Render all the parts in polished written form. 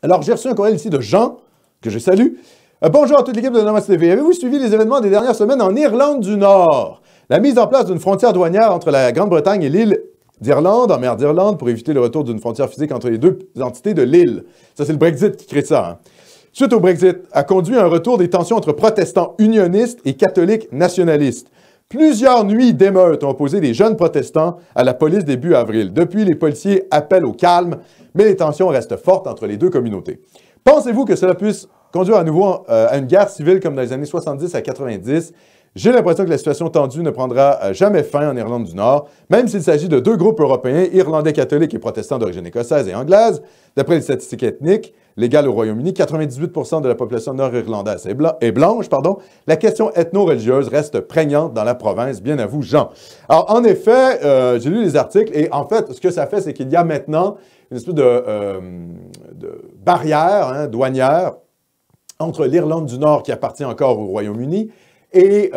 Alors, j'ai reçu un courriel ici de Jean, que je salue. Bonjour à toute l'équipe de Nomos TV. Avez-vous suivi les événements des dernières semaines en Irlande du Nord? La mise en place d'une frontière douanière entre la Grande-Bretagne et l'île d'Irlande, en mer d'Irlande, pour éviter le retour d'une frontière physique entre les deux entités de l'île. Ça, c'est le Brexit qui crée ça. Hein. Suite au Brexit, a conduit à un retour des tensions entre protestants unionistes et catholiques nationalistes. Plusieurs nuits d'émeutes ont opposé les jeunes protestants à la police début avril. Depuis, les policiers appellent au calme, mais les tensions restent fortes entre les deux communautés. Pensez-vous que cela puisse conduire à nouveau à une guerre civile comme dans les années 70 à 90? J'ai l'impression que la situation tendue ne prendra jamais fin en Irlande du Nord, même s'il s'agit de deux groupes européens, irlandais catholiques et protestants d'origine écossaise et anglaise. D'après les statistiques ethniques légales au Royaume-Uni, 98% de la population nord-irlandaise est blanche. La question ethno-religieuse reste prégnante dans la province, bien à vous, Jean. Alors, en effet, j'ai lu les articles et en fait, ce que ça fait, c'est qu'il y a maintenant une espèce de barrière douanière entre l'Irlande du Nord, qui appartient encore au Royaume-Uni, et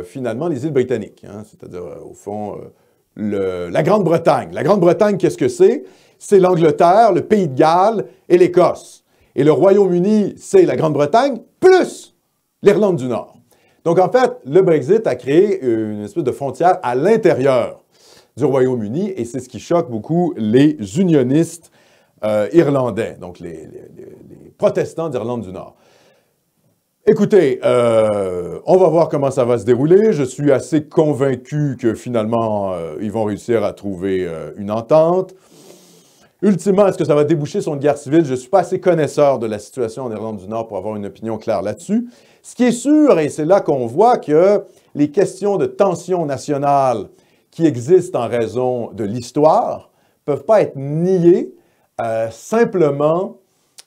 finalement les îles britanniques, c'est-à-dire au fond la Grande-Bretagne. La Grande-Bretagne, qu'est-ce que c'est? C'est l'Angleterre, le Pays de Galles et l'Écosse. Et le Royaume-Uni, c'est la Grande-Bretagne plus l'Irlande du Nord. Donc en fait, le Brexit a créé une espèce de frontière à l'intérieur du Royaume-Uni et c'est ce qui choque beaucoup les unionistes irlandais, donc les protestants d'Irlande du Nord. Écoutez, on va voir comment ça va se dérouler. Je suis assez convaincu que finalement, ils vont réussir à trouver une entente. Ultimement, est-ce que ça va déboucher sur une guerre civile? Je ne suis pas assez connaisseur de la situation en Irlande du Nord pour avoir une opinion claire là-dessus. Ce qui est sûr, et c'est là qu'on voit que les questions de tension nationale qui existent en raison de l'histoire ne peuvent pas être niées simplement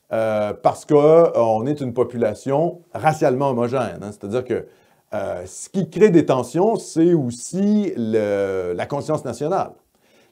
parce qu'on est une population racialement homogène. C'est-à-dire que ce qui crée des tensions, c'est aussi la conscience nationale.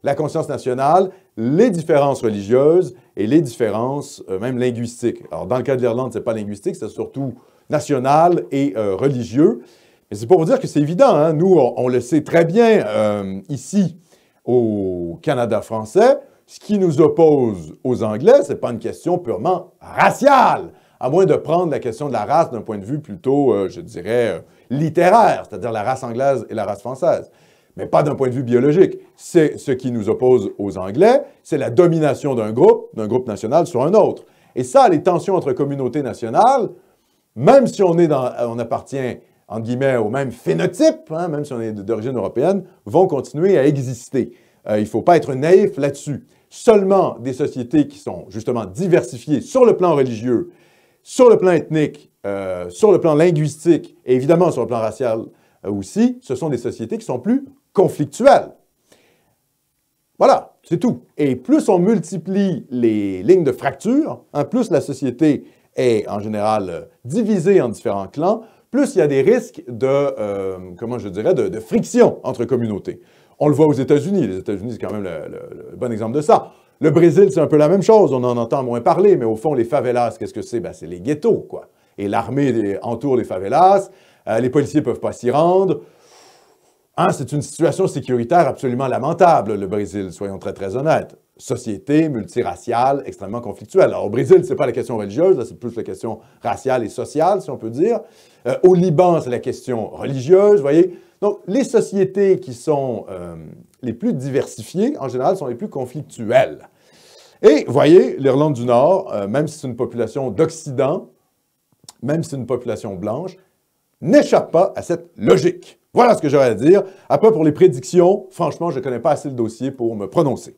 La conscience nationale, les différences religieuses et les différences même linguistiques. Alors, dans le cas de l'Irlande, ce n'est pas linguistique, c'est surtout national et religieux. Mais c'est pour vous dire que c'est évident. Hein? Nous, on le sait très bien ici au Canada français. Ce qui nous oppose aux Anglais, ce n'est pas une question purement raciale, à moins de prendre la question de la race d'un point de vue plutôt, je dirais, littéraire, c'est-à-dire la race anglaise et la race française, mais pas d'un point de vue biologique. C'est ce qui nous oppose aux Anglais, c'est la domination d'un groupe national sur un autre. Et ça, les tensions entre communautés nationales, même si on appartient, entre guillemets, au même phénotype, même si on est d'origine européenne, vont continuer à exister. Il ne faut pas être naïf là-dessus. Seulement des sociétés qui sont justement diversifiées sur le plan religieux, sur le plan ethnique, sur le plan linguistique et évidemment sur le plan racial aussi, ce sont des sociétés qui sont plus conflictuelles. Voilà, c'est tout. Et plus on multiplie les lignes de fracture, plus la société est en général divisée en différents clans, plus il y a des risques de friction entre communautés. On le voit aux États-Unis. Les États-Unis, c'est quand même le bon exemple de ça. Le Brésil, c'est un peu la même chose. On en entend moins parler, mais au fond, les favelas, qu'est-ce que c'est? C'est les ghettos, quoi. Et l'armée entoure les favelas. Les policiers ne peuvent pas s'y rendre. C'est une situation sécuritaire absolument lamentable, le Brésil, soyons très, très honnêtes. Société multiraciale, extrêmement conflictuelle. Alors, au Brésil, ce n'est pas la question religieuse, là, c'est plus la question raciale et sociale, si on peut dire. Au Liban, c'est la question religieuse, vous voyez. Donc, les sociétés qui sont les plus diversifiées, en général, sont les plus conflictuelles. Et, vous voyez, l'Irlande du Nord, même si c'est une population d'Occident, même si c'est une population blanche, n'échappe pas à cette logique. Voilà ce que j'aurais à dire. Après, pour les prédictions, franchement, je ne connais pas assez le dossier pour me prononcer.